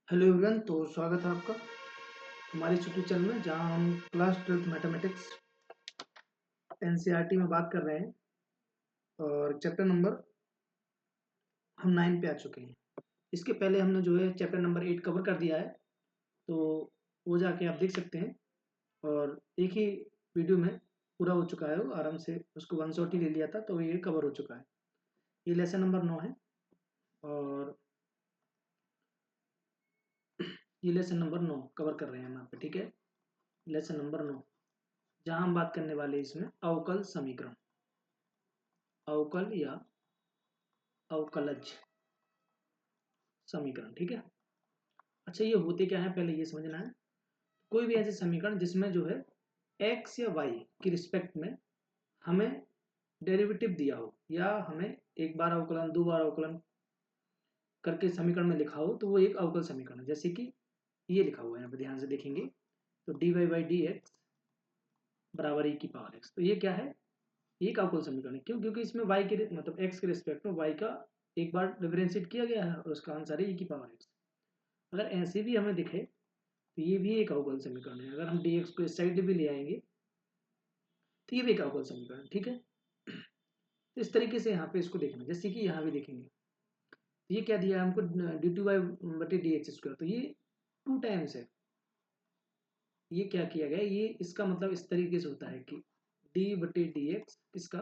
Hello everyone, तो स्वागत है आपका हमारे इस यूट्यूब चैनल में, जहां हम क्लास 12th मैथमेटिक्स एनसीईआरटी में बात कर रहे हैं और चैप्टर नंबर हम 9 पे आ चुके हैं। इसके पहले हमने जो है चैप्टर नंबर 8 कवर कर दिया है, तो वो जाके आप देख सकते हैं। और एक ही वीडियो में पूरा हो चुका है, वो आराम से उसको वन शॉट ही ले लिया था, तो ये कवर हो चुका है। ये लेसन नंबर 9 है और ये लेसन नंबर 9 कवर कर रहे हैं हम यहाँ पे, ठीक है। लेसन नंबर 9 जहाँ हम बात करने वाले हैं इसमें अवकल समीकरण, अवकल या अवकलज समीकरण, ठीक है। अच्छा, ये होते क्या है पहले ये समझना है। कोई भी ऐसे समीकरण जिसमें जो है एक्स या वाई की रिस्पेक्ट में हमें डेरिवेटिव दिया हो, या हमें एक बार अवकलन दो बार अवकलन करके समीकरण में लिखा हो, तो वो एक अवकल समीकरण है। जैसे कि ये लिखा हुआ है यहाँ पे, ध्यान से देखेंगे तो dy बाई डी एक्स बराबर e की पावर एक्स, तो ये क्या है, ये एक अवकल समीकरण है। क्यों? क्योंकि इसमें y के मतलब x के रिस्पेक्ट में y का एक बार डिफरेंशिएट किया गया है और उसका आंसर है e की पावर एक्स। अगर ऐसे भी हमें दिखे तो ये भी एक अवकल समीकरण है। अगर हम dx को इस साइड भी ले आएंगे तो ये भी एक अवकल समीकरण है, ठीक है। तो इस तरीके से यहाँ पे इसको देखना, जैसे कि यहाँ भी देखेंगे तो ये क्या दिया है हमको, डी टू वाई बटे डी एक्स स्क्वायर, तो ये 2 टाइम्स है। ये क्या किया गया, ये इसका मतलब इस तरीके से होता है कि डी बटे डी एक्स किसका,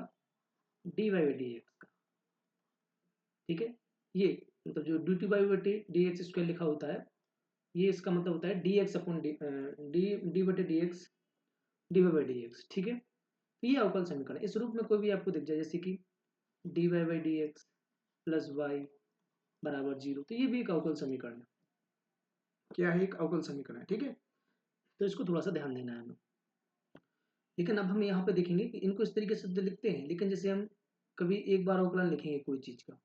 डी वाई बटे डी एक्स का, ठीक है। ये मतलब जो डी टू वाई बटे डी एक्स स्क्वायर लिखा होता है, ये इसका मतलब होता है डी एक्स अपॉन डी बटे d x d y by D x, ठीक है। तो ये अवकल समीकरण इस रूप में कोई भी आपको दिख जाए, जैसे कि d y by D x plus y बराबर 0, तो ये भी एक अवकल समीकरण है। क्या है? एक अवकल समीकरण है, ठीक है। तो इसको थोड़ा सा ध्यान देना है हमें। लेकिन अब हम यहाँ पे देखेंगे कि इनको इस तरीके से तो लिखते हैं, लेकिन जैसे हम कभी एक बार अवकलन लिखेंगे कोई चीज का,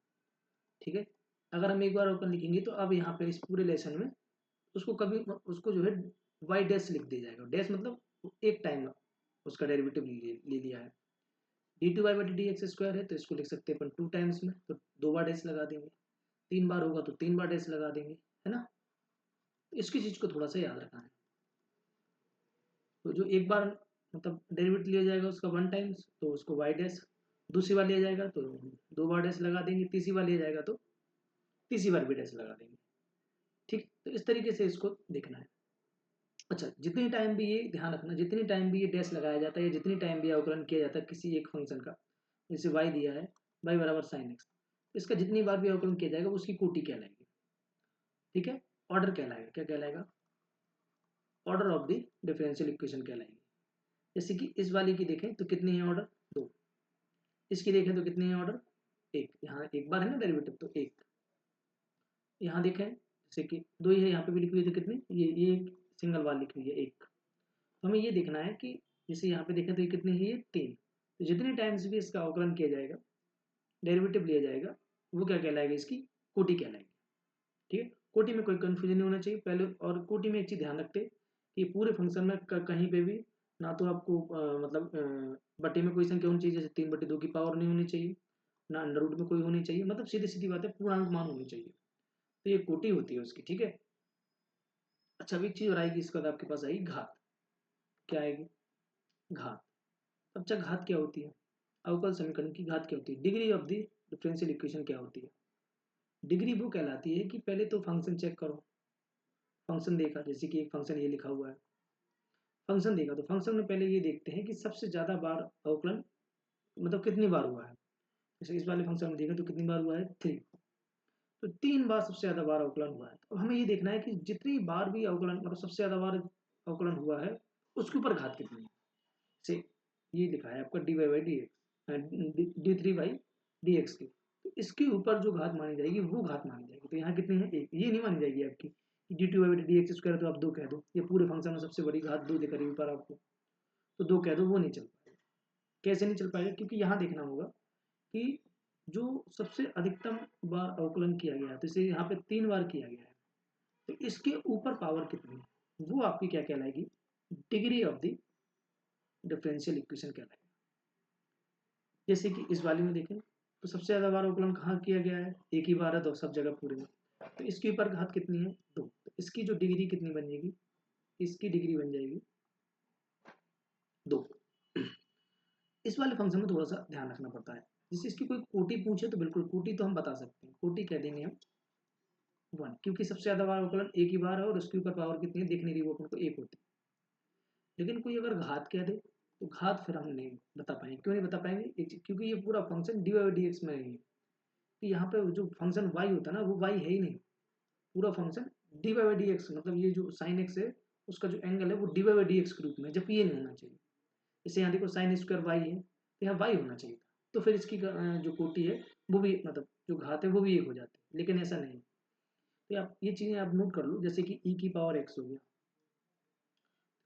ठीक है। अगर हम एक बार अवकलन लिखेंगे तो अब यहाँ पे इस पूरे लेसन में उसको कभी उसको जो है वाई डैश लिख दिया जाएगा। डैश मतलब एक टाइम उसका डेरिवेटिव ले लिया है। डी टू वाई बटी डी एक्स स्क्वायर है, तो इसको लिख सकते हैं अपन 2 टाइम्स में, तो 2 बार डैश लगा देंगे। 3 बार होगा तो 3 बार डैश लगा देंगे, है ना। तो इसकी चीज को थोड़ा सा याद रखना है। तो जो एक बार मतलब डेरिवेटिव लिया जाएगा उसका 1 टाइम्स, तो उसको वाई डैश। दूसरी बार लिया जाएगा तो 2 बार डैश लगा देंगे। तीसरी बार लिया जाएगा तो तीसरी बार भी डैश लगा देंगे, ठीक। तो इस तरीके से इसको देखना है। अच्छा, जितनी टाइम भी ये ध्यान रखना, जितनी टाइम भी ये डैश लगाया जाता है या जितनी टाइम भी अवकलन किया जाता है किसी एक फंक्शन का, जैसे वाई दिया है, वाई बराबर साइन एक्स, इसका जितनी बार भी अवकलन किया जाएगा उसकी कोटि कहलाएगी, ठीक है। ऑर्डर कहलाएगा, क्या कहलाएगा, order of the differential equation कहलाएगी। जैसे कि इस वाली की देखें तो कितनी है ऑर्डर, 2। इसकी देखें तो कितनी है ऑर्डर, 1। यहाँ एक बार है ना डेरिवेटिव, तो 1। यहाँ देखें जैसे कि 2 ही है, यहाँ पे भी लिखी हुई है, तो कितनी, ये एक सिंगल बार लिखी हुई है, 1। तो हमें ये देखना है कि जैसे यहाँ पे देखें तो ये कितनी है, ये 3। तो जितने टाइम्स भी इसका अवकलन किया जाएगा, डेरिवेटिव लिया जाएगा, वो क्या कहलाएगा, इसकी कोटि कहलाएगी, ठीक है। कोटि में कोई कंफ्यूजन नहीं होना चाहिए पहले। और कोटि में एक चीज ध्यान रखते कि पूरे फंक्शन में कहीं पे भी ना तो आपको मतलब बटे में कोई संख्या होनी चाहिए, जैसे 3/2 की पावर नहीं होनी चाहिए, ना अंडर रूट में कोई होनी चाहिए, मतलब सीधी सीधी बात है, पूर्णांक मान होनी चाहिए। तो ये कोटि होती है उसकी, ठीक है। अच्छा, अब एक चीज और आएगी इसके बाद आपके पास आएगी घात। क्या आएगी, घात। अच्छा, घात क्या होती है, अवकल समीकरण की घात क्या होती है, degree of the differential equation क्या होती है। डिग्री वो कहलाती है कि पहले तो फंक्शन चेक करो। फंक्शन देखा, जैसे कि एक फंक्शन ये लिखा हुआ है, फंक्शन देखा तो फंक्शन में पहले ये देखते हैं कि सबसे ज्यादा बार अवकलन मतलब कितनी बार हुआ है। जैसे इस वाले फंक्शन में देखा तो कितनी बार हुआ है, 3। तो 3 बार सबसे ज्यादा बार अवकलन हुआ है। तो हमें ये देखना है कि जितनी बार भी अवकलन मतलब सबसे ज्यादा बार अवकलन हुआ है उसके ऊपर घात कितनी है। से ये लिखा है आपका d y by D x, d three by D x की, तो इसके ऊपर जो घात मानी जाएगी वो घात मानी जाएगी। तो यहाँ कितनी है, 1। ये नहीं मानी जाएगी आपकी डी2 बाई डी एक्स स्क्वायर, तो आप 2 कह दो, ये पूरे फंक्शन में सबसे बड़ी घात 2 दिख रही है ऊपर आपको, तो 2 कह दो, वो नहीं चल पाएगा। कैसे नहीं चल पाएगा, क्योंकि यहाँ देखना होगा कि जो सबसे अधिकतम बार अवकलन किया गया है, तो इसे यहाँ पे 3 बार किया गया है, तो इसके ऊपर पावर कितनी है वो आपकी क्या कहलाएगी, degree of the differential equation कहलाएगी। जैसे कि इस वाली में देखें तो सबसे ज्यादा बार अवकलन कहाँ किया गया है, एक ही बार है, तो सब जगह पूरे में, तो इसके ऊपर घात कितनी है, 2। तो इसकी जो डिग्री कितनी बन जाएगी, इसकी डिग्री बन जाएगी 2। इस वाले फंक्शन में थोड़ा सा ध्यान रखना पड़ता है, जैसे इसकी कोई कोटि पूछे तो बिल्कुल कोटि तो हम बता सकते हैं, कोटि कह देंगे हम 1, क्योंकि सबसे ज्यादा बार अवकलन एक ही बार है और उसके ऊपर पावर कितनी है देख नहीं रही, वो अपन को 1 होती है। लेकिन कोई अगर घात कह दे तो घात फिर हम नहीं बता पाएंगे। क्यों नहीं बता पाएंगे, क्योंकि ये पूरा function D by D x में नहीं है। तो यहाँ पे जो फंक्शन y होता है ना, वो y है ही नहीं, पूरा function D by D x, मतलब ये जो साइन एक्स है उसका जो एंगल है वो डी बाई डी एक्स के रूप में, जबकि ये नहीं होना चाहिए। जैसे यहाँ देखो साइन स्क्वायर वाई है, तो यहाँ वाई होना चाहिए था, तो फिर इसकी जो कोटि है वो भी, मतलब जो घात है वो भी 1 हो जाती है, लेकिन ऐसा नहीं। तो आप ये चीज़ें आप नोट कर लो, जैसे कि e की पावर x हो गया,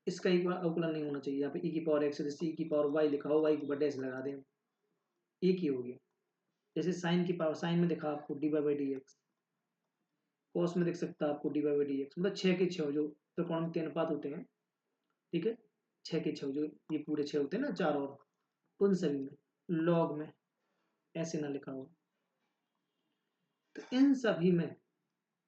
इसका एक बार अवकलन नहीं होना चाहिए। यहाँ पे e की पावर x, जैसे e की पावर y लिखा हो, y के ऊपर डैश लगा दें, एक ही हो गया। जैसे साइन की पावर, साइन में देखा आपको D by D x, cos में देख सकता है आपको डी बाई डी एक्स, मतलब 6 के 6 जो त्रिकोणमितीय अनुपात होते हैं, ठीक है, 6 के 6 जो ये पूरे 6 होते हैं ना, 4 और उन सभी में लॉग में ऐसे ना लिखा हो, तो इन सभी में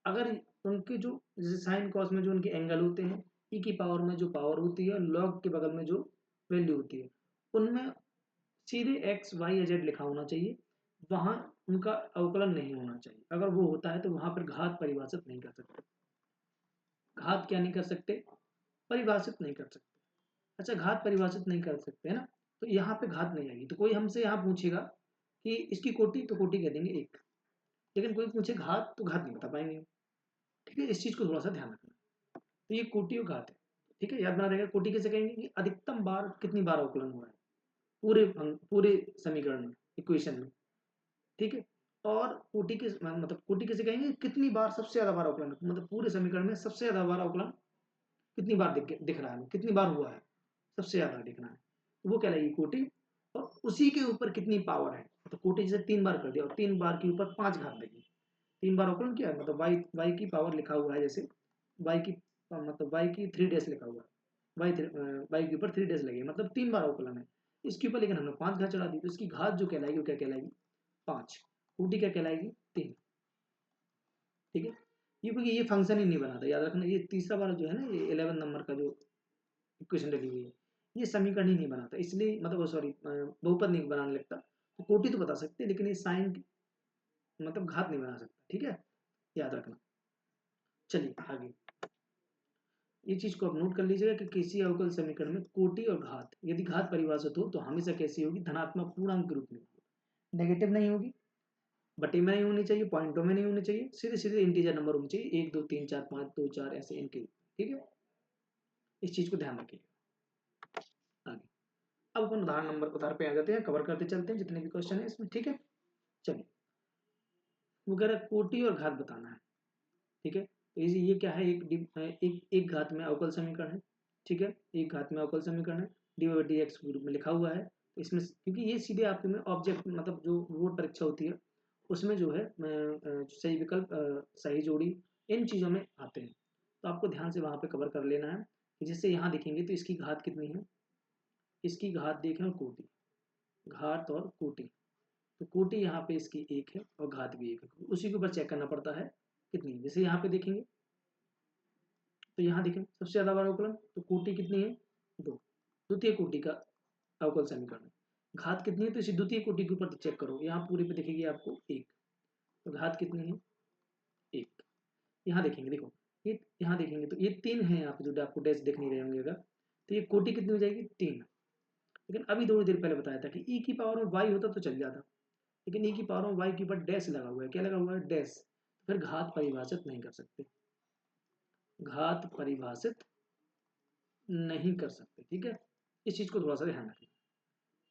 अगर उनके जो जैसे साइन कॉस में जो उनके एंगल होते हैं, ई की पावर में जो पावर होती है, लॉग के बगल में जो वैल्यू होती है, उनमें सीधे एक्स वाई या जेड लिखा होना चाहिए, वहां उनका अवकलन नहीं होना चाहिए। अगर वो होता है तो वहां पर घात परिभाषित नहीं कर सकते। घात क्या नहीं कर सकते, परिभाषित नहीं कर सकते। अच्छा, घात परिभाषित नहीं कर सकते है ना, तो यहाँ पे घात नहीं आएगी। तो कोई हमसे यहाँ पूछेगा कि इसकी कोटि, तो कोटि कह देंगे 1, लेकिन कोई पूछे घात तो घात नहीं बता पाएंगे। ठीक है, इस चीज को थोड़ा सा ध्यान रखना। तो ये कोटि और घात है, ठीक है, याद बना रहेगा। कोटि कैसे कहेंगे कि अधिकतम बार कितनी बार अवकलन हुआ है पूरे समीकरण में, इक्वेशन में, ठीक है। और कोटि के मतलब कोटि कैसे कहेंगे, कितनी बार सबसे ज्यादा बार अवकलन, मतलब पूरे समीकरण में सबसे ज्यादा बार अवकलन कितनी बार दिख रहा है, कितनी बार हुआ है, सबसे ज्यादा दिखना है, तो वो कहलाएगी कोटि। और उसी के ऊपर कितनी पावर है, तो कोटि जैसे 3 बार कर दिया और 3 बार के ऊपर 5 घात देगी, 3 बार अवकलन किया, मतलब वाई की पावर लिखा हुआ है, जैसे वाई की मतलब वाई की 3 डेज लिखा हुआ है, वाई के ऊपर 3 डेज लगे, मतलब 3 बार अवकलन है इसके ऊपर, लेकिन हमने 5 घात चढ़ा दी, तो इसकी घात जो कहलाएगी वो क्या कहलाएगी, 5। कोटि क्या कहलाएगी, 3। ठीक है, ये क्योंकि ये फंक्शन ही नहीं बना था, याद रखना, ये तीसरा वाला जो है ना, ये 11 नंबर का जो इक्वेशन डली हुई है, ये समीकरण ही नहीं बनाता, इसलिए मतलब सॉरी बहुपद नहीं बनाने लगता। तो कोटि तो बता सकते, लेकिन ये साइन मतलब घात नहीं बना सकता, ठीक है, याद रखना। चलिए आगे, ये चीज को आप नोट कर लीजिएगा कि किसी अवकल समीकरण में कोटि और घात, यदि घात परिभाषित हो तो हमेशा कैसी होगी, धनात्मक पूर्णांक के रूप में, नेगेटिव नहीं होगी, बटे में नहीं होनी चाहिए, पॉइंटों में नहीं होनी चाहिए, सीधे सीधे इंटीजर नंबर होनी चाहिए, 1 2 3 4 5 2 4 ऐसे इनके, ठीक है, इस चीज को ध्यान रखिएगा। आगे अब अपन उदाहरण नंबर उदाहरण पे आ जाते हैं, कवर करते चलते हैं जितने भी क्वेश्चन है इसमें, ठीक है। चलिए, वो कह रहा है कोटि और घात बताना है, ठीक है। तो ये क्या है, एक घात में अवकल समीकरण है, ठीक है, एक घात में अवकल समीकरण है, डी बाई डी एक्स रूप में लिखा हुआ है। तो इसमें क्योंकि ये सीधे आपके में ऑब्जेक्ट, मतलब जो बोर्ड परीक्षा होती है उसमें जो है सही विकल्प, सही जोड़ी, इन चीज़ों में आते हैं, तो आपको ध्यान से वहाँ पे कवर कर लेना है कि जैसे यहाँ देखेंगे तो इसकी घात कितनी है, इसकी घात देखें और कोटि, घात और कोटि, तो कोटि यहाँ पे इसकी 1 है और घात भी 1 है, उसी के ऊपर चेक करना पड़ता है कितनी। जैसे यहाँ पे देखेंगे तो यहाँ देखें सबसे ज्यादा बार अवकलन, तो कोटि कितनी है, 2, द्वितीय कोटि का अवकल समीकरण। घात कितनी है, तो इसी द्वितीय कोटि के ऊपर चेक करो, यहाँ पूरे पे दिखेगी आपको 1, तो घात कितनी है, 1। यहाँ देखेंगे, देखो ये यहाँ देखेंगे तो ये 3 है, यहाँ पे जो आपको डैश देख नहीं रहे होंगे अगर, तो ये कोटि कितनी हो जाएगी, 3। लेकिन अभी थोड़ी देर पहले बताया था कि ई की पावर में वाई होता तो चल जाता, लेकिन ई की पावर में वाई के ऊपर डैश लगा हुआ है, क्या लगा हुआ है, डैश, फिर घात परिभाषित नहीं कर सकते, घात परिभाषित नहीं कर सकते, ठीक है, इस चीज को थोड़ा सा ध्यान रखना।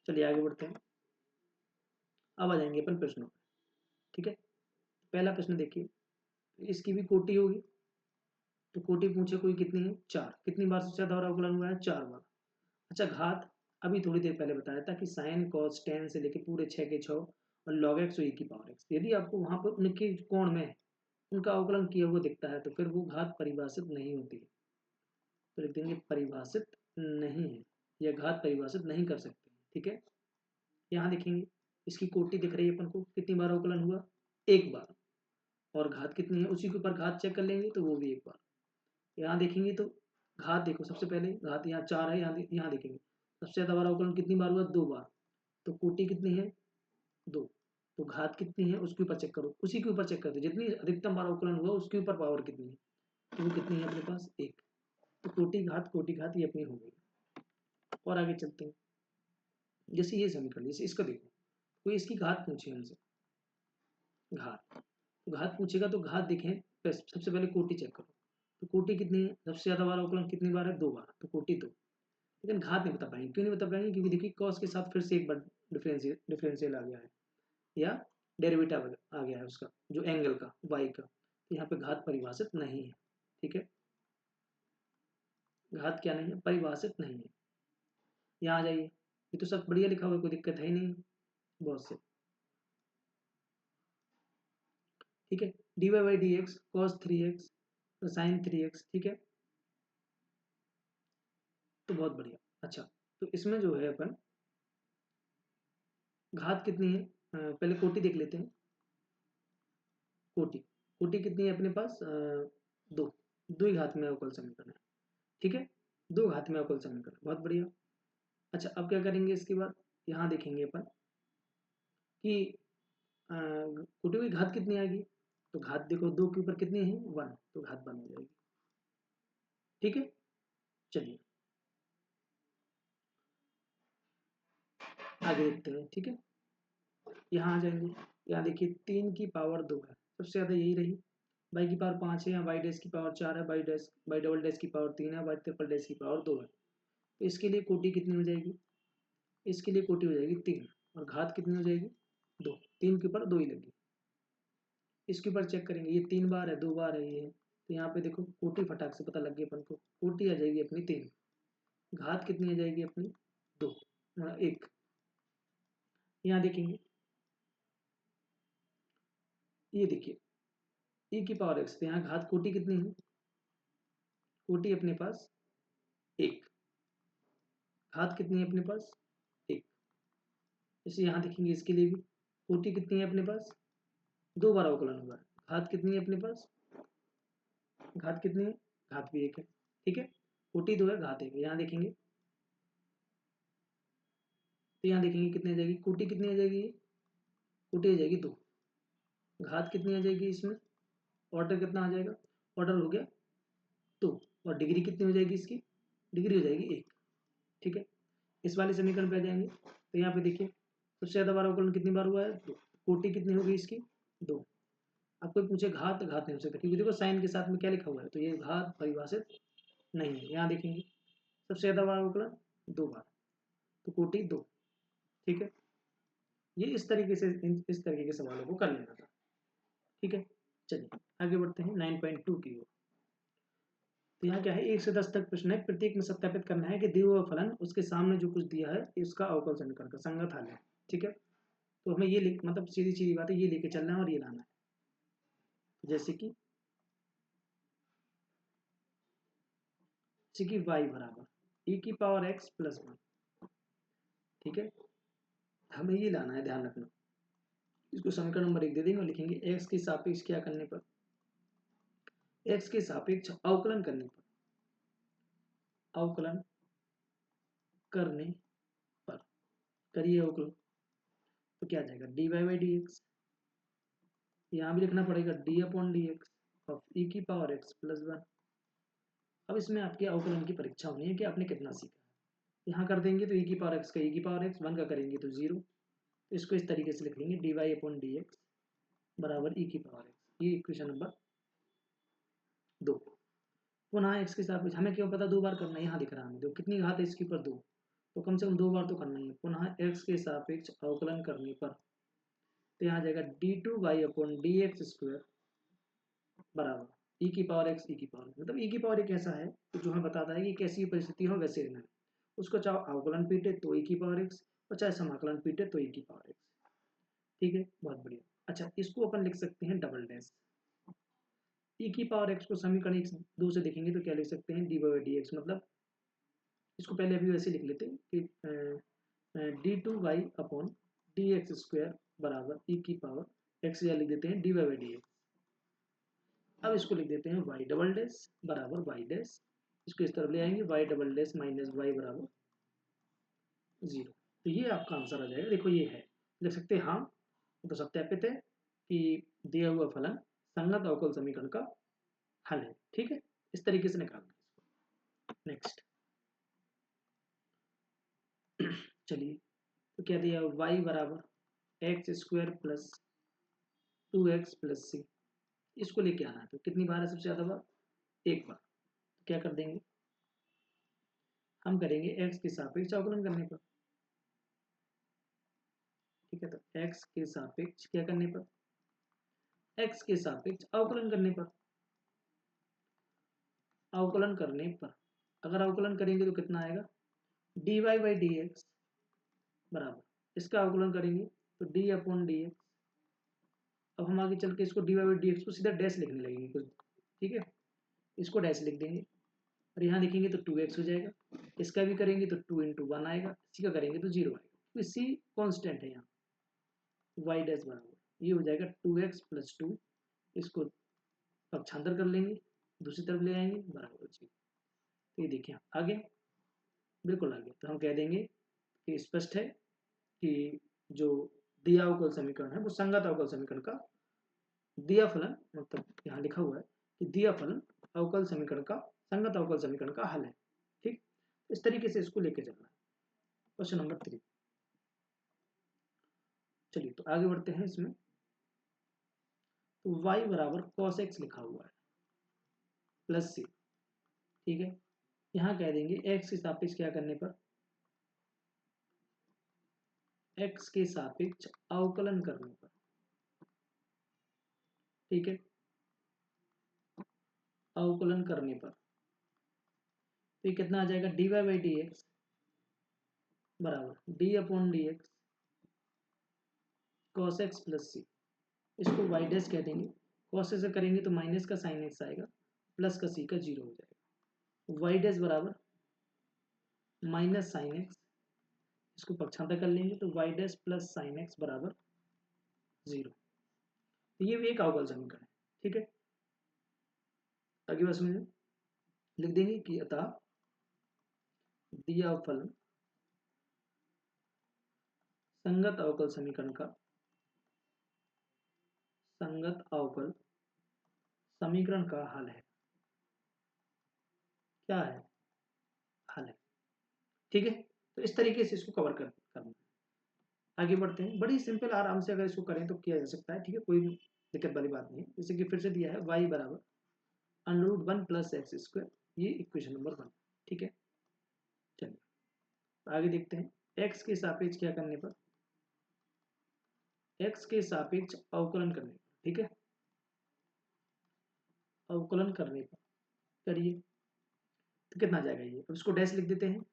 चलिए आगे बढ़ते हैं, अब आ जाएंगे अपन प्रश्नों पर, ठीक है। पहला प्रश्न देखिए, इसकी भी कोटि होगी, तो कोटि पूछे कोई कितनी है, 4, कितनी बार से ज्यादा अवकलन हुआ है, 4 बार। अच्छा, घात अभी थोड़ी देर पहले बताया था कि साइन कॉस टेन से लेके पूरे 6 के 6 और लॉग एक्स और ई की पावर एक्स, यदि आपको वहां पर उनके कोण में उनका अवकलन किया हुआ दिखता है तो फिर वो घात परिभाषित नहीं होती है, तो लिख देंगे परिभाषित नहीं है, या घात परिभाषित नहीं कर सकते, ठीक है। यहाँ देखेंगे इसकी कोटि दिख रही है अपन को, कितनी बार अवकलन हुआ, 1 बार, और घात कितनी है, उसी के ऊपर घात चेक कर लेंगे तो वो भी 1 बार, यहाँ देखेंगे तो घात देखो, सबसे पहले घात यहाँ 4 है, यहाँ देखेंगे सबसे ज़्यादा बार अवकलन कितनी बार हुआ, 2 बार। तो कोटि कितनी है, 2। तो घात कितनी है उसके ऊपर चेक करो, उसी के ऊपर चेक करते, जितनी अधिकतम बार अवकलन हुआ उसके ऊपर पावर कितनी है, तो वो कितनी है अपने पास, 1। तो कोटि घात ये अपनी हो गई। और आगे चलते हैं, जैसे ये समीकरण, जैसे इसको देखो, कोई इसकी घात पूछे हमसे, घात, तो घात पूछेगा तो घात देखें, सबसे पहले कोटि चेक करो। तो कोटि कितनी है, सबसे ज़्यादा बार अवकलन कितनी बार है, 2 बार, तो कोटि 2। लेकिन घात नहीं बता पाएंगे, क्यों नहीं बता पाएंगे, क्योंकि देखिए कॉस के साथ फिर से एक बार डिफरेंशियल आ गया है, या डेरिवेटिव आ गया है उसका, जो एंगल का वाई का, तो यहाँ पे घात परिभाषित नहीं है। ठीक है, घात क्या नहीं है, परिभाषित नहीं है। यहाँ आ जाइए, ये तो सब बढ़िया लिखा हुआ है, कोई दिक्कत है ही नहीं बहुत से। ठीक है, dy by D x cos 3x sine 3x, ठीक है, तो बहुत बढ़िया। अच्छा, तो इसमें जो है अपन घात कितनी है, पहले कोटि देख लेते हैं। कोटि, कोटि कितनी है अपने पास, 2, 2 ही घात में अवकल समीकरण है। ठीक है, 2 घात में अवकल समीकरण, बहुत बढ़िया। अच्छा, अब क्या करेंगे इसके बाद, यहाँ देखेंगे अपन कि कोटि की घात कितनी आएगी, तो घात देखो 2 के ऊपर कितनी है, 1, तो घात 1 हो जाएगी। ठीक है, चलिए आगे देखते हैं। ठीक है, यहाँ आ जाएंगे, यहाँ देखिए 3 की पावर 2 है, सबसे ज़्यादा यही रही। बाई की पावर 5 है, यहाँ बाई डैश की पावर 4 है, बाई डबल डैश की पावर 3 है, बाई ट्रिपल डैश की पावर 2 है। तो इसके लिए कोटि कितनी हो जाएगी, इसके लिए कोटि हो जाएगी 3, और घात कितनी हो जाएगी, 2। 3 के ऊपर 2 ही लगी। इसके ऊपर चेक करेंगे, ये 3 बार है, 2 बार है ये, तो यहाँ पे देखो कोटि फटाक से पता लग गई अपन को, कोटि आ जाएगी अपनी 3, घात कितनी आ जाएगी अपनी, 2, 1। यहाँ देखेंगे, ये देखिए e की पावर x, तो यहाँ घात कोटि कितनी है, कोटि अपने पास 1, घात कितनी है अपने पास, 1। जैसे यहाँ देखेंगे इसके लिए भी कोटि कितनी है अपने पास, 2 बार अवकलन हुआ है, घात कितनी है अपने पास, घात कितनी है, घात भी 1 है। ठीक है, कोटि 2 है, घात 1 है। यहाँ देखेंगे, तो यहाँ देखेंगे कितनी आ जाएगी, कोटि कितनी आ जाएगी, कोटि आ जाएगी 2, घात कितनी आ जाएगी इसमें, ऑर्डर कितना आ जाएगा, ऑर्डर हो गया 2, और डिग्री कितनी हो जाएगी इसकी, डिग्री हो जाएगी 1। ठीक है, इस वाले समीकरण पे आ जाएंगे, तो यहाँ पे देखिए सबसे ज़्यादा बार अवकलन कितनी बार हुआ है, 2, कोटि कितनी होगी इसकी, 2। अब कोई पूछे घात, घात नहीं हो सकता, क्योंकि देखो साइन के साथ में क्या लिखा हुआ है, तो ये घात परिभाषित नहीं है। यहाँ देखेंगे सबसे ज़्यादा बार अवकलन 2 बार, तो कोटि 2। ठीक है, ये इस तरीके से इस तरीके के सवालों को कर लेना था। ठीक है, चलिए आगे बढ़ते हैं 9.2 की ओर। तो यहाँ क्या है, 1 से 10 तक प्रश्न है, प्रत्येक में सत्यापित करना है कि दिया हुआ फलन उसके सामने जो कुछ दिया है इसका अवकल समीकरण का संगत हल है। ठीक है, तो हमें ये लिख, मतलब सीधी सीधी बात है, ये लेके चलना है और ये लाना है। जैसे कि y बराबर e की पावर x प्लस 1। ठीक है, हमें ये लाना है, ध्यान रखना। इसको समीकरण नंबर 1 दे देंगे और लिखेंगे x के सापेक्ष क्या करने पर, x के सापेक्ष अवकलन करने पर, अवकलन करने पर, करिए अवकलन, तो क्या आ जाएगा, dy बाई डी एक्स, यहाँ भी लिखना पड़ेगा D upon D x of E की पावर एक्स प्लस 1। अब इसमें आपके अवकलन की परीक्षा होनी है कि आपने कितना सीखा है। यहाँ कर देंगे तो ई की पावर एक्स का ई की पावर एक्स, 1 का करेंगे तो 0। इसको इस तरीके से लिख लेंगे d y upon D x बराबर ई की पावर एक्स, ये इक्वेशन नंबर 2। पुनः एक्स के साथ हमें क्यों पता 2 बार करना है, यहाँ दिख रहा है, कितनी घात है इसके ऊपर 2, तो कम से कम 2 बार तो करना ही है। पुनः एक्स के सापेक्ष अवकलन करने पर, तो यहाँ जाएगा d two y upon D x square बराबर ई की पावर एक्स, ई की पावर, मतलब ई की पावर एक ऐसा है तो जो हमें बताता है कि कैसी परिस्थिति हो वैसे रहना है। उसको चाहे अवकलन पीटे तो ई की पावर एक्स, और चाहे समाकलन पीटे तो ई की पावर एक्स। ठीक है, बहुत बढ़िया। अच्छा, इसको अपन लिख सकते हैं डबल डैश, ई की पावर एक्स को समीकरण 1 2 से देखेंगे तो क्या लिख सकते हैं, डी बाई डी एक्स, मतलब इसको पहले अभी वैसे लिख लेते हैं कि d two y upon D x square बराबर ई की पावर एक्स, या लिख देते हैं d y by D x. अब इसको लिख देते हैं वाई डबल डैश बराबर वाई डैश, इसको इस तरफ ले आएंगे y double dash minus y बराबर 0। तो ये आपका आंसर आ जाएगा। देखो ये है, लिख सकते हैं हाँ, तो सत्यापित है कि दिया हुआ फलन संगत अवकल समीकरण का हल है। ठीक है, इस तरीके से निकालना है इसको। नेक्स्ट चलिए, तो क्या दिया, y बराबर X square plus 2x plus C, इसको लेके आना है। तो कितनी बार है सबसे ज़्यादा बार, एक बार। तो क्या कर देंगे, हम करेंगे x के सापेक्ष अवकलन करने पर। ठीक है, तो x के सापेक्ष क्या करने पर, x के सापेक्ष अवकलन करने पर, अवकलन करने पर अगर अवकलन करेंगे तो कितना आएगा, dy बाई डी एक्स बराबर, इसका अवकलन करेंगे तो d अपॉन डी एक्स। अब हम आगे चल के इसको dy बाई डी एक्स को सीधा डैश लिखने लगेंगे कुछ। ठीक है, इसको डैश लिख देंगे और यहाँ लिखेंगे तो 2x हो जाएगा, इसका भी करेंगे तो 2 इंटू 1 आएगा, इसी का करेंगे तो 0 आएगा। तो सी कॉन्स्टेंट है यहाँ, y डैश बराबर ये हो जाएगा 2x प्लस 2, इसको पक्षांतर कर लेंगे, दूसरी तरफ ले आएंगे बराबर 0। तो ये देखिए आगे, बिल्कुल आगे। तो हम कह देंगे कि स्पष्ट है कि जो दिया अवकल समीकरण है वो संगत अवकल समीकरण का दिया फलन, मतलब यहाँ लिखा हुआ है कि दिया फलन अवकल समीकरण का संगत अवकल समीकरण का हल है। ठीक, इस तरीके से इसको लेके चलना है। क्वेश्चन नंबर 3, चलिए तो आगे बढ़ते हैं इसमें। तो y बराबर cos x लिखा हुआ है प्लस c। ठीक है, यहाँ कह देंगे x के सापेक्ष क्या करने पर, x के सापेक्ष अवकलन करने पर। ठीक है, अवकलन करने पर तो ये कितना आ जाएगा, dy बाई डी एक्स बराबर d upon D x cos x plus C, इसको y डैश कह देंगे। कॉस से करेंगे तो माइनस का साइन एक्स आएगा, प्लस का c का 0 हो जाएगा। y डैश बराबर माइनस साइन एक्स, इसको पक्षांतर कर लेंगे तो y dash plus sine x बराबर 0। तो ये भी एक अवकल समीकरण है। ठीक है, आगे बस में लिख देंगे कि अतः दिया फलन संगत अवकल समीकरण का संगत अवकल समीकरण का हल है। क्या है, हल है। ठीक है, तो इस तरीके से इसको कवर करना है। आगे बढ़ते हैं, बड़ी सिंपल आराम से अगर इसको करें तो किया जा सकता है। ठीक है, कोई दिक्कत वाली बात नहीं है। जैसे कि फिर से दिया है y बराबर under root 1 plus x square, ये इक्वेशन नंबर 1। ठीक है, चलिए आगे देखते हैं, x के सापेक्ष क्या करने पर, x के सापेक्ष अवकलन करने पर। ठीक है, अवकलन करने पर करिए तो कितना आ जाएगा ये, अब इसको डैश लिख देते हैं,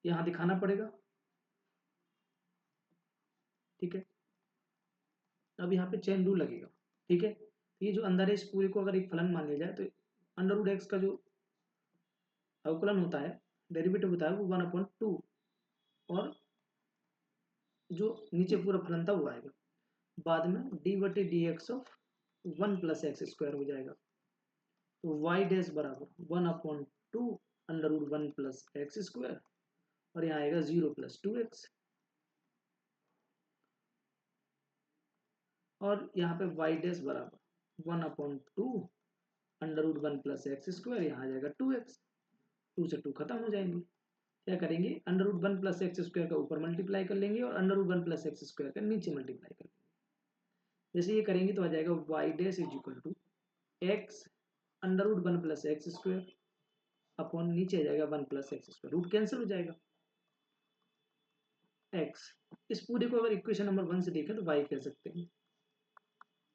यहाँ दिखाना पड़ेगा। ठीक है, अब यहाँ पे चेन रूल लगेगा। ठीक है, ये जो अंदर है इस पूरे को अगर एक फलन मान लिया जाए तो अंडर रूट एक्स का जो अवकलन होता है, डेरिवेटिव होता है वो 1/2, और जो नीचे पूरा फलन था वो आएगा बाद में डी बटे d x of 1 plus x square हो जाएगा। तो वाई डैश बराबर 1/2 under root 1 plus x square, और यहाँ आएगा 0 प्लस 2x, और यहाँ पे वाई डैश बराबर 1/2 under root 1 plus x square, यहाँ आ जाएगा 2x। 2 से 2 खत्म हो जाएंगे। क्या करेंगे, under root 1 plus x square का ऊपर मल्टीप्लाई कर लेंगे और under root 1 plus x square का नीचे मल्टीप्लाई कर लेंगे। जैसे ये करेंगे तो आ जाएगा y dash is equal to x under root 1 plus x square upon नीचे आ जाएगा 1 plus x square, root cancel हो जाएगा। एक्स, इस पूरे को अगर इक्वेशन नंबर 1 से देखें तो वाई कह सकते हैं।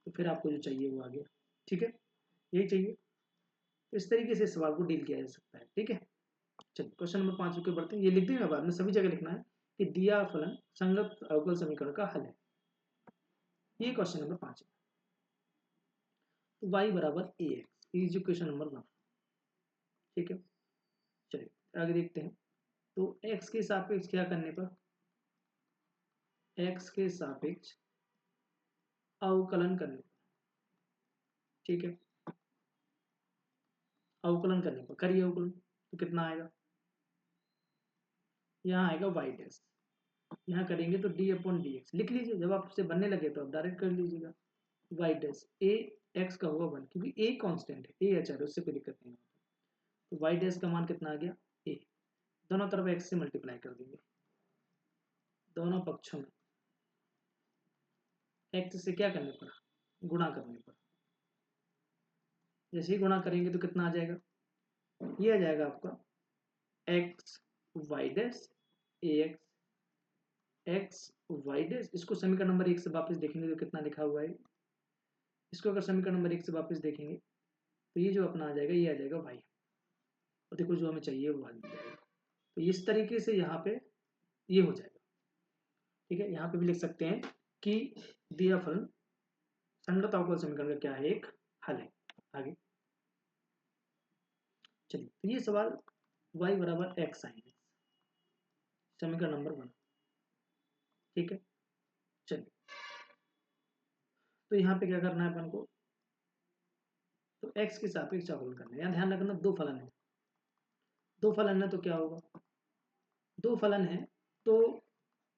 तो फिर आपको जो चाहिए वो आ गया। ठीक है, यही चाहिए। तो इस तरीके से सवाल को डील किया जा सकता है। ठीक है, चलिए क्वेश्चन नंबर 5 के बढ़ते हैं। ये लिख देंगे बाद में, सभी जगह लिखना है कि दिया फलन संगत अवकल समीकरण का हल है। ये क्वेश्चन नंबर 5 है। तो y बराबर ए एक्स इज इक्वेशन नंबर 1। ठीक है, चलिए आगे देखते हैं। तो x के सापेक्ष क्या करने पर, x के सापेक्ष अवकलन करने पर। ठीक है, अवकलन करने पर, करिए अवकलन, तो कितना आएगा, यहाँ आएगा वाई डैश, यहाँ करेंगे तो डी अपॉन डी एक्स लिख लीजिए, जब आपसे बनने लगे तो आप डायरेक्ट कर लीजिएगा। वाई डैश ए एक्स का होगा 1, क्योंकि ए कांस्टेंट है, ए अचर है, उससे कोई दिक्कत नहीं होता। तो वाई डैश का मान कितना आ गया, ए, दोनों तरफ एक्स से मल्टीप्लाई कर देंगे, दोनों पक्षों में एक्स से क्या करने पर, गुणा करने पर। जैसे ही गुणा करेंगे तो कितना आ जाएगा, ये आ जाएगा आपका एक्स वाई डैश ए एक्स वाई डैश। इसको समीकरण नंबर 1 से वापस देखेंगे तो कितना लिखा हुआ है, इसको अगर समीकरण नंबर 1 से वापस देखेंगे तो ये जो अपना आ जाएगा, ये आ जाएगा वाई, और देखो जो हमें चाहिए वो आ जाएगा। तो इस तरीके से यहाँ पे ये हो जाएगा, ठीक है। यहाँ पे भी लिख सकते हैं कि दिया फलन संगत अवकल समीकरण का क्या है, एक हल है। आगे चलिए, तो ये सवाल y बराबर एक्स साइन एक्स, समीकरण नंबर 1, ठीक है। चलिए, तो यहाँ पे क्या करना है अपन को, तो x के सापेक्ष अवकलन करना है। यहाँ ध्यान रखना दो फलन है, दो फलन है तो क्या होगा, दो फलन है तो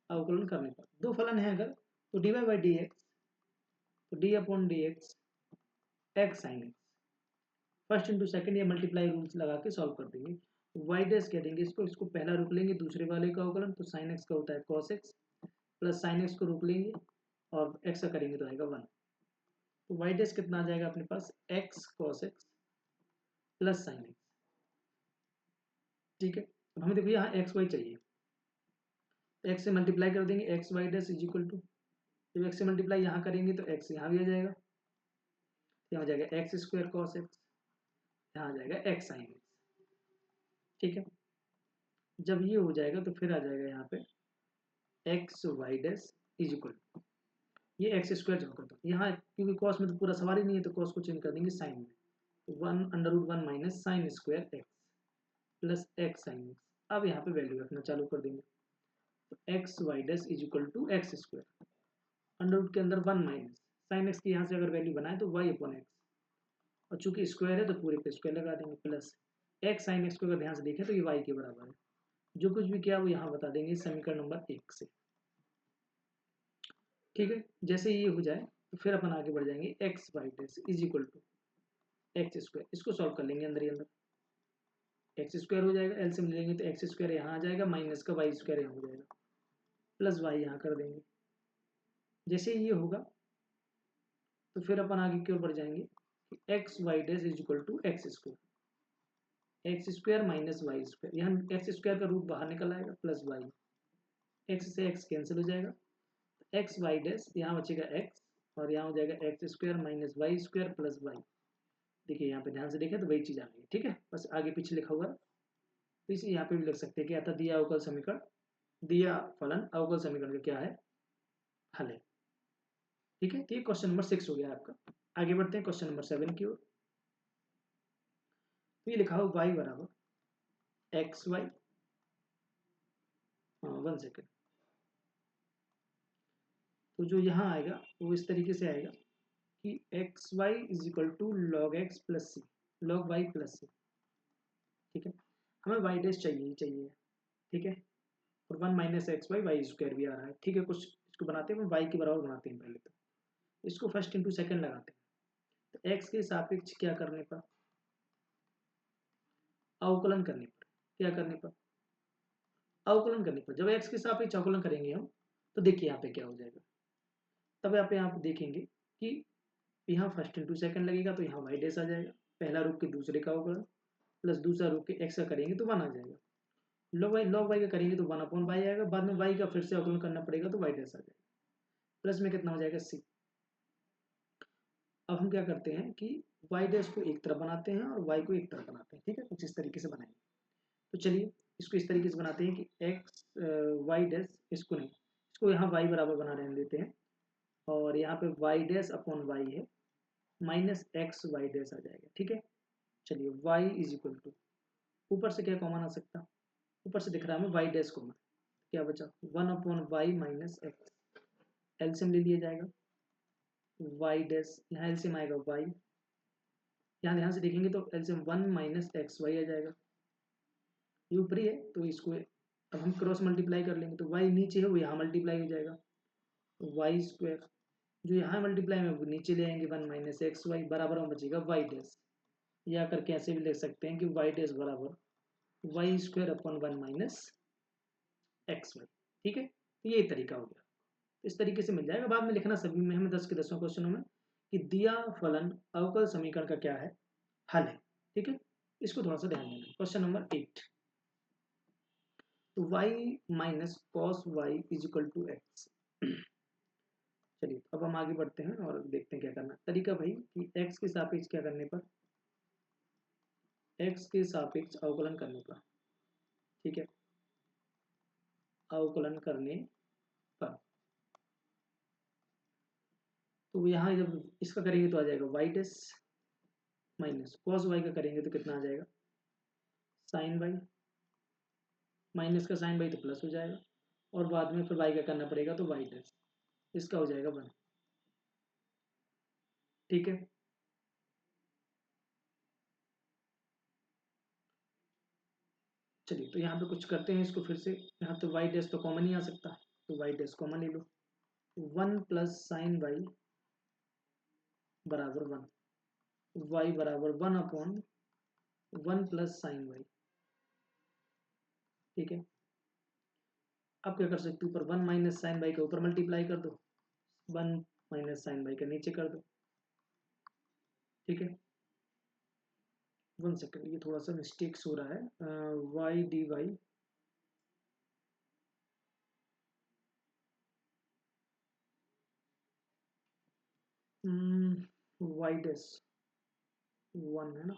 अवकलन करने पर, दो फलन है अगर तो d y by D x, तो d upon D x x sine x, first into second या मल्टीप्लाई रूल्स लगा के सॉल्व कर देंगे। वाई डैश कह देंगे इसको, इसको पहला रोक लेंगे, दूसरे वाले का अवकलन, तो साइन एक्स का होता है cos x, plus sine x को रोक लेंगे और एक्स का करेंगे तो आएगा 1। तो वाई डैश कितना आ जाएगा अपने पास, x cos x plus sine x, ठीक है। अब हमें देखो यहाँ एक्स वाई चाहिए, तो एक्स से मल्टीप्लाई कर देंगे, x y dash is equal to, जब एक्स से मल्टीप्लाई यहाँ करेंगे तो एक्स यहाँ भी आ जाएगा, यहाँ आ जाएगा एक्स स्क्वायर कॉस एक्स, यहाँ आ जाएगा एक्स साइन एक्स, ठीक है। जब ये हो जाएगा तो फिर आ जाएगा यहाँ पे x y dash is equal to, ये एक्स स्क्वायर जमा करता हूँ यहाँ, क्योंकि कॉस में तो पूरा सवाल ही नहीं है तो कॉस को चेंज कर देंगे साइन में, तो 1/√1 minus sine square x plus x sine x. अब यहाँ पे वैल्यू रखना चालू कर देंगे, तो x y dash is equal to x square, under root के अंदर 1 माइनस साइन एक्स की यहाँ से अगर वैल्यू बनाए तो वाई अपॉन एक्स, और चूंकि स्क्वायर है तो पूरे पे स्क्वायर लगा देंगे, प्लस एक्स साइन एक्स को अगर ध्यान से देखें तो ये वाई के बराबर है, जो कुछ भी किया वो यहाँ बता देंगे समीकरण नंबर 1 से, ठीक है। जैसे ये हो जाए तो फिर अपन आगे बढ़ जाएंगे, x y dash is equal to x square, इसको सॉल्व कर लेंगे अंदर ही अंदर, एक्स स्क्वायर हो जाएगा, एलसीएम ले लेंगे तो एक्स स्क्वायर यहाँ आ जाएगा, माइनस का वाई स्क्वायर यहाँ हो जाएगा, प्लस वाई यहाँ कर देंगे। जैसे ये होगा तो फिर अपन आगे की ओर बढ़ जाएंगे कि x y dash is equal to x square minus y square, यहाँ एक्स स्क्वायर का रूट बाहर निकल आएगा, प्लस वाई, एक्स से एक्स कैंसिल हो जाएगा, एक्स वाई डैश यहाँ बचेगा एक्स, और यहाँ हो जाएगा x square minus y square plus y. देखिए यहाँ पे ध्यान से देखें तो वही चीज़ आ गई, ठीक है। बस आगे पीछे लिखा हुआ है, तो इसे यहाँ पे भी लिख सकते हैं क्या था, दिया अवकल समीकरण, दिया फलन अवकल समीकरण का क्या है, हल है, ठीक है। तो ये क्वेश्चन नंबर 6 हो गया आपका। आगे बढ़ते हैं क्वेश्चन नंबर 7 की ओर। तो ये लिखा हो y बराबर एक्स वाई, 1 सेकेंड, तो जो यहाँ आएगा वो इस तरीके से आएगा कि x y is equal to log x plus c, log y plus c, ठीक है। हमें वाई डैश चाहिए ही चाहिए, ठीक है, और 1 minus x y y square भी आ रहा है, ठीक है। कुछ इसको बनाते हैं, वाई के बराबर बनाते हैं पहले, तो इसको फर्स्ट इंटू सेकेंड लगाते हैं, तो एक्स के सापेक्ष क्या करने पर, अवकलन करने पर, क्या करने पर, अवकलन करने पर, जब एक्स के सापेक्ष अवकलन करेंगे हम तो देखिए यहाँ पे क्या हो जाएगा, तब आप देखेंगे कि यहाँ फर्स्ट इंटू सेकेंड लगेगा तो यहाँ वाई डैश आ जाएगा, पहला रूप के दूसरे का अवकलन प्लस दूसरा रूप के एक्स का करेंगे तो 1 आ जाएगा, लॉग वाई का करेंगे तो 1 अपॉन वाई आएगा, बाद में वाई का फिर से अवकलन करना पड़ेगा तो वाई डैश आ जाएगा, प्लस में कितना हो जाएगा सी। अब हम क्या करते हैं कि वाई डैश को एक तरफ बनाते हैं और वाई को एक तरफ बनाते हैं, ठीक है, कुछ इस तरीके से बनाएंगे। तो चलिए इसको इस तरीके से बनाते हैं कि एक्स वाई डैश, इसको नहीं, इसको यहाँ वाई बराबर बना रहने देते हैं, और यहाँ पे वाई डैश अपॉन वाई है, माइनस एक्स वाई डैश आ जाएगा, ठीक है। चलिए वाई इज इक्वल टू, ऊपर से क्या कॉमन आ सकता, ऊपर से दिख रहा है हमें वाई डैश कॉमन, क्या बचा 1 upon y minus x, LCM ले लिया जाएगा, वाई डैश यहाँ एलसीएम आएगा वाई, यहाँ ध्यान से देखेंगे तो एलसीएम 1 माइनस एक्स वाई आ जाएगा, ये ऊपरी है तो इसको अब हम क्रॉस मल्टीप्लाई कर लेंगे तो वाई नीचे है वो यहाँ मल्टीप्लाई हो जाएगा, तो वाई स्क्वायर जो यहाँ मल्टीप्लाई में वो नीचे ले आएंगे 1 माइनस एक्स वाई बराबर में बचेगा वाई डैश, या करके ऐसे भी लिख सकते हैं कि वाई डैश बराबर y square upon 1 minus x y. ठीक है, तो यही तरीका हो गया, इस तरीके से मिल जाएगा। बाद में लिखना सभी में हमें 10 के 10 क्वेश्चनों में कि दिया फलन अवकल समीकरण का क्या है, हल है। ठीक है, इसको थोड़ा सा ध्यान देना। क्वेश्चन नंबर 8, तो y minus cos y is equal to x. चलिए अब हम आगे बढ़ते हैं और देखते हैं क्या करना तरीका भाई कि x के सापेक्ष क्या करने पर, x के सापेक्ष अवकलन करने पर। ठीक है, अवकलन करने पर तो यहाँ जब इसका करेंगे तो आ जाएगा y dash minus cos y का करेंगे तो कितना आ जाएगा साइन वाई, माइनस का साइन वाई तो प्लस हो जाएगा, और बाद में फिर वाई का करना पड़ेगा तो वाई डैश, इसका हो जाएगा 1। ठीक है, चलिए तो यहाँ पे कुछ करते हैं इसको फिर से। यहाँ तो वाई डैश तो कॉमन ही आ सकता है, तो वाई डैश कॉमन ले लो, 1 प्लस साइन वाई बराबर 1, वाई बराबर 1 अपॉन 1 प्लस साइन वाई। ठीक है, अब क्या कर सकते हो, ऊपर 1 माइनस साइन वाई के ऊपर मल्टीप्लाई कर दो, 1 माइनस साइन वाई का नीचे कर दो। ठीक है, 1 सेकेंड, ये थोड़ा सा मिस्टेक्स हो रहा है, y d y y dash 1 है ना।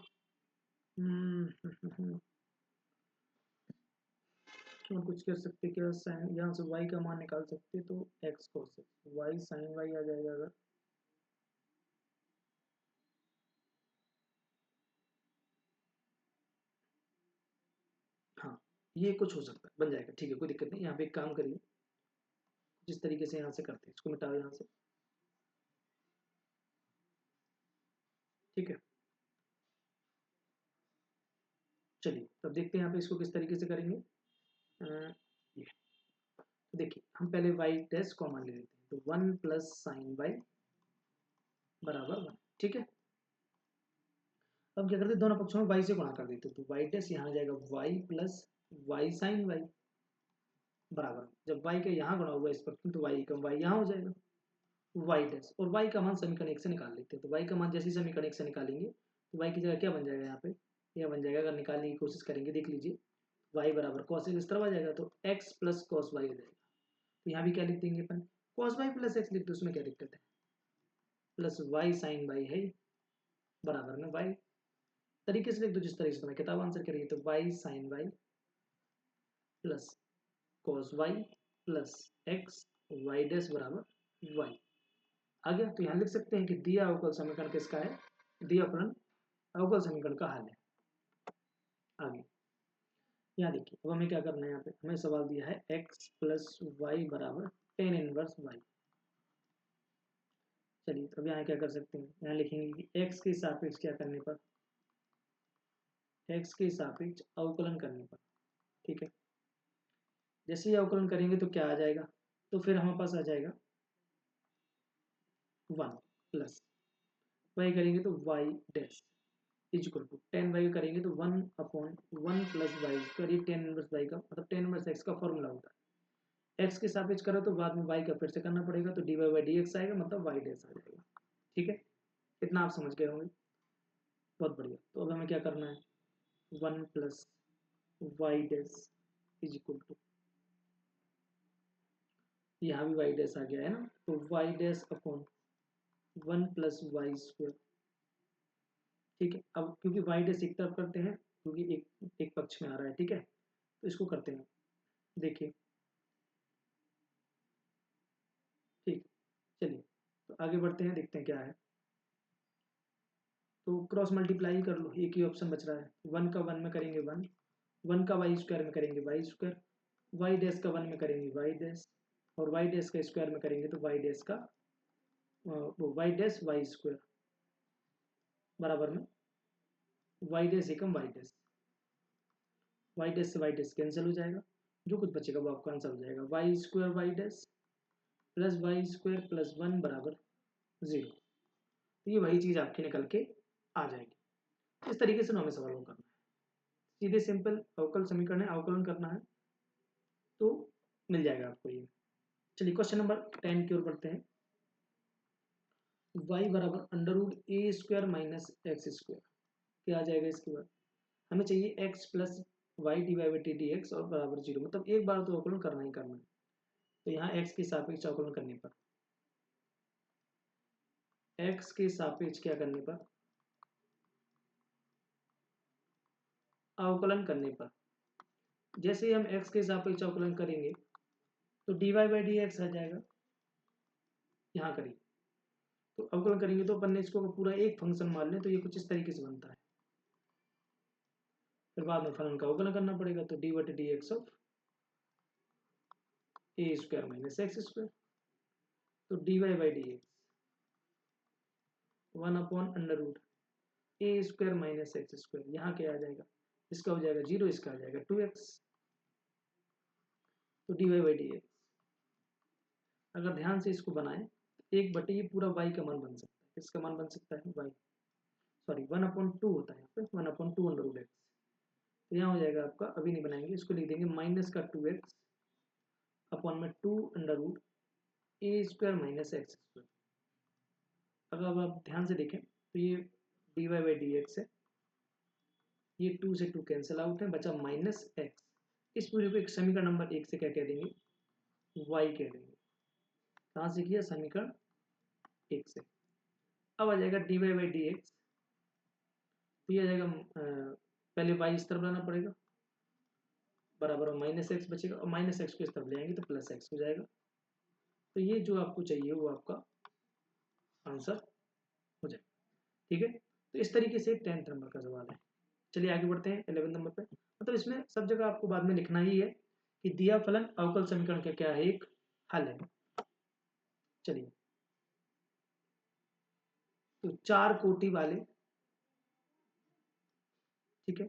और कुछ कर सकते क्या, साइन यहाँ से y का मान निकाल सकते तो x cos y sine y आ जाएगा अगर, हाँ ये कुछ हो सकता है, बन जाएगा। ठीक है, कोई दिक्कत नहीं। यहाँ पे एक काम करिए, जिस तरीके से यहाँ से करते हैं इसको मिटाओ यहाँ से। ठीक है, चलिए तब देखते हैं यहाँ पे इसको किस तरीके से करेंगे। ये तो देखिए हम पहले y डैश कॉमन ले लेते हैं, तो 1 प्लस साइन वाई बराबर 1। ठीक है, अब क्या करते हैं दोनों पक्षों में y से गुणा कर देते हैं, तो y डैश यहाँ आ जाएगा y plus y sine y बराबर, जब y का यहाँ गुणा हुआ इस पक्ष में तो y का y यहाँ हो जाएगा वाई डैश, और y का मान समीकरण 1 से निकाल लेते हैं, तो y का मान जैसे ही समीकरण 1 से निकालेंगे तो y की जगह क्या बन जाएगा यहाँ पे, यह बन जाएगा, अगर निकालने की कोशिश करेंगे देख लीजिए, y बराबर कॉस इस तरफ आ जाएगा तो x प्लस कॉस वाई हो जाएगा। तो यहाँ भी क्या लिख देंगे अपन, कॉस वाई प्लस एक्स लिख दो, उसमें क्या दिक्कत है, प्लस वाई साइन वाई है बराबर में वाई, तरीके से लिख दो जिस तरीके से तुम्हें किताब आंसर करिए, तो y sine y plus cos y plus x y dash बराबर वाई आ गया। तो यहाँ लिख सकते हैं कि दिया अवकल समीकरण किसका है, दिया फलन अवकल समीकरण का हल है। आगे यहाँ देखिए, अब हमें क्या करना है, यहाँ पे हमें सवाल दिया है x प्लस वाई बराबर टेन इनवर्स वाई। चलिए तो अब यहाँ क्या कर सकते हैं, यहाँ लिखेंगे कि x के सापेक्ष क्या करने पर, x के सापेक्ष अवकलन करने पर। ठीक है, जैसे ही अवकलन करेंगे तो क्या आ जाएगा, तो फिर हमारे पास आ जाएगा 1 प्लस वाई करेंगे तो y dash is equal to 10 y करेंगे तो 1 अपॉन 1 प्लस वाई स्क्वायर, ये 10 इनवर्स वाई का मतलब 10 इनवर्स एक्स का फॉर्मूला होता है। एक्स के सापेक्ष करो तो बाद में वाई का फिर से करना पड़ेगा, तो d y by D x आएगा, मतलब वाई डैश आ जाएगा। ठीक है, इतना आप समझ गए होंगे, बहुत बढ़िया। तो अब हमें क्या करना है, 1 plus y dash is equal to, यहाँ भी वाई डैश आ गया है ना, तो y dash upon 1 plus y square. ठीक है, अब क्योंकि वाई डैश एक तरफ करते हैं क्योंकि एक पक्ष में आ रहा है। ठीक है, तो इसको करते हैं, देखिए ठीक, चलिए तो आगे बढ़ते हैं, देखते हैं क्या है। तो क्रॉस मल्टीप्लाई कर लो, एक ही ऑप्शन बच रहा है, 1 का 1 में करेंगे 1, 1 का वाई स्क्वायर में करेंगे वाई स्क्वायर, वाई डैश का 1 में करेंगे वाई डैश, और वाई डैश का स्क्वायर में करेंगे तो वाई डैश का वो वाई डैश वाई स्क्वायर बराबर में वाई डैश एकम वाई डैश, वाई डैश से वाई डैश कैंसिल हो जाएगा, जो कुछ बचेगा वो आपका आंसर हो जाएगा। Y square y dash plus y square plus 1 बराबर 0। तो ये वही चीज़ आपकी निकल के आ जाएगी। इस तरीके से हमें सवाल करना है, सीधे सिंपल अवकल समीकरण है, अवकलन करना है तो मिल जाएगा आपको ये। चलिए क्वेश्चन नंबर 10 की ओर बढ़ते हैं। y बराबर under root a square minus x square, क्या आ जाएगा इसके बाद? हमें चाहिए x plus y divide by t d x और बराबर 0, मतलब एक बार तो अवकलन करना ही करना है। तो यहाँ x के सापेक्ष अवकलन करने पर, x के सापेक्ष क्या करने पर, अवकलन करने पर, जैसे ही हम x के सापेक्ष अवकलन करेंगे तो dy बाई डी एक्स आ जाएगा। यहाँ करिए तो अवकलन करेंगे तो अपन ने इसको पूरा एक फंक्शन मान लें तो ये कुछ इस तरीके से बनता है। फिर बाद में फलन का अवकलन करना पड़ेगा, तो डी बटे d x of a square minus x square, तो d y by D x 1 upon under root a square minus x square, यहाँ क्या आ जाएगा, इसका हो जाएगा 0, इसका आ जाएगा 2x, तो d y by D x. अगर ध्यान से इसको बनाएं तो एक बटे ये पूरा y का मान बन सकता है, किसका मान बन सकता है, y, सॉरी 1/2 होता है यहाँ पे, 1/2 अंडर रूट एक्स। तो यहाँ हो जाएगा आपका, अभी नहीं बनाएंगे, इसको लिख देंगे माइनस का 2x अपॉन में 2 under root a square minus x square. अगर आप ध्यान से देखें तो ये d y by D x है, ये 2 से 2 कैंसिल आउट है, बचा माइनस एक्स। इस पूरे को एक समीकरण नंबर 1 से क्या कह देंगे, y कह देंगे। कहाँ से किया, समीकरण 1 से। अब आ जाएगा d y by D x, तो ये आ जाएगा पहले y इस तरफ लाना पड़ेगा, बराबर माइनस एक्स बचेगा, और माइनस एक्स को इस तरफ ले आएंगे तो प्लस एक्स हो जाएगा। तो ये जो आपको चाहिए वो आपका आंसर हो जाएगा। ठीक है, तो इस तरीके से 10th नंबर का सवाल है। चलिए आगे बढ़ते हैं 11 नंबर पे। मतलब इसमें सब जगह आपको बाद में लिखना ही है कि दिया फलन अवकल समीकरण का क्या है, एक हल है। चलिए, तो 4 कोटि वाले, ठीक है,